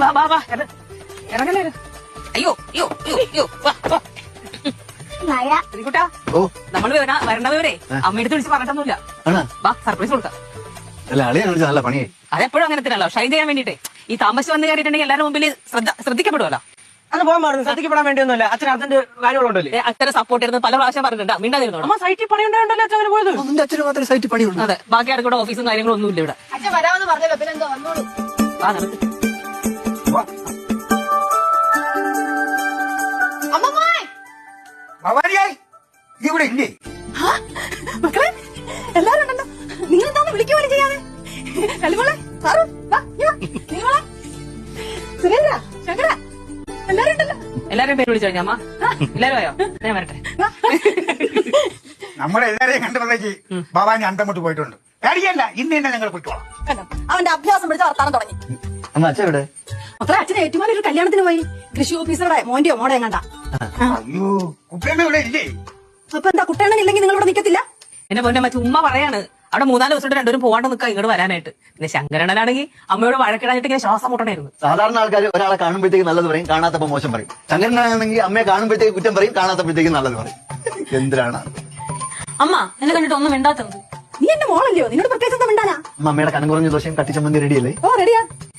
വാ വാ വാ ഇറങ്ങല്ലേ അയ്യോ അയ്യോ അയ്യോ അയ്യോ വാ വാ ശ്രീകുട്ടാ ഓ നമ്മള് വരേണ്ട വിവരേ അമ്മയെടുത്ത് വിളിച്ച് പറഞ്ഞിട്ടൊന്നുമില്ല. ആണോ? വാ സർപ്രൈസ് കൊടുക്കാം. അല്ല അളിയെ വിളിച്ച നല്ല പണിയായി. അതെപ്പോഴും അങ്ങനെ തന്നെയല്ലോ, ഷൈൻ ചെയ്യാൻ വേണ്ടിട്ടേ. ഈ താമസിച്ച് വന്ന് കയറിയിട്ടുണ്ടെങ്കിൽ എല്ലാവരുടെ മുമ്പിൽ ശ്രദ്ധിക്കപ്പെടുമല്ലോ. അത് പോകാൻ പാടുന്നു, ശ്രദ്ധിക്കപ്പെടാൻ വേണ്ടിയൊന്നുമില്ല. അച്ഛൻ അച്ഛന്റെ കാര്യങ്ങളുണ്ടല്ലേ. അച്ഛനെ സപ്പോർട്ട് ചെയ്യുന്നത് പല പ്രാവശ്യം പറഞ്ഞിട്ടുണ്ട്. മിണ്ടാതിരുന്നോ. അമ്മ സൈറ്റിൽ പണിയുണ്ടായോണ്ടല്ലേ അച്ഛൻ അങ്ങനെ പോയത്. നിന്റെ അച്ഛന് മാത്രമേ സൈറ്റ് പണിയുള്ളൂ. അതെ, ബാക്കി ആർക്കും ഇവിടെ ഓഫീസും കാര്യങ്ങളും ഒന്നുമില്ല ഇവിടെ. അച്ഛൻ വരാമെന്ന് പറഞ്ഞല്ലോ, പിന്നെ എന്തോ വന്നോളൂ. ആ നടക്ക്. അമ്മമ്മേ ഭവാനിയായി ഇവിടെ ഇല്ലേ? മക്കളെ എല്ലാരും ഉണ്ടല്ലോ. നിങ്ങൾ എന്താന്ന് വിളിക്കുക പോലും ചെയ്യാതെ. കല്ലുമോളെ സാറു നിങ്ങളെ സുരേന്ദ്ര ശങ്കര എല്ലാരും ഉണ്ടല്ലോ. എല്ലാരും പേര് വിളിച്ചു കഴിഞ്ഞാ അമ്മ. എല്ലാരും ആയോ? ഞാൻ വരട്ടെ. നമ്മളെല്ലാരെയും കണ്ടപ്പോഴേക്ക് ഭവാനി അന്തമുട്ട് പോയിട്ടുണ്ട്. കാര്യല്ല, ഇന്ന് തന്നെ ഞങ്ങൾ പോയിക്കോളാം. കണ്ടോ, അവന്റെ അഭ്യാസം പിടിച്ച വർത്താനം തുടങ്ങി. അമ്മ അച്ഛൻ എവിടെ? മക്കളെ അച്ഛനെ ഏറ്റുമാനൊരു ഒരു കല്യാണത്തിന് പോയി. കൃഷി ഓഫീസറുടെ മോന്റെയോ മോടെ കണ്ട. അയ്യോ, കുട്ടിയമ്മ ഇവിടെ ഇല്ലേ? അപ്പൊ എന്താ കുട്ടിയണ്ണൻ ഇല്ലെങ്കിൽ നിങ്ങൾ ഇവിടെ നിൽക്കത്തില്ല? എന്റെ പൊന്നെ മറ്റു ഉമ്മ പറയാണ് അവിടെ 3-4 ദിവസമായിട്ട് രണ്ടുപേരും പോകാണ്ട് നിൽക്കുക ഇങ്ങോട്ട് വരാനായിട്ട്. പിന്നെ ശങ്കരണ്ണനാണെങ്കിൽ അമ്മയോട് വഴക്കിടാനായിട്ട് ഇങ്ങനെ ശ്വാസം മുട്ടണായിരുന്നു. സാധാരണ ആൾക്കാർ ഒരാളെ കാണുമ്പോഴത്തേക്ക് നല്ലത് പറയും, കാണാത്തപ്പോ മോശം പറയും. ശങ്കരനാണെങ്കിൽ അമ്മയെ കാണുമ്പോഴത്തേക്ക് കുറ്റം പറയും, കാണാത്തപ്പോഴത്തേക്ക് നല്ലത് പറയും. എന്തിനാണ് അമ്മ എന്നെ കണ്ടിട്ട് ഒന്നും മിണ്ടാത്തത്? നീ എന്റെ മോളല്ലയോ, നിന്നോട് പ്രത്യേകിച്ച് എന്താ മിണ്ടാനാ? അമ്മയുടെ കനം കുറഞ്ഞ ദോശയും കട്ടിച്ചമ്മന്തി റെഡിയല്ലേ? ഓ റെഡിയാ.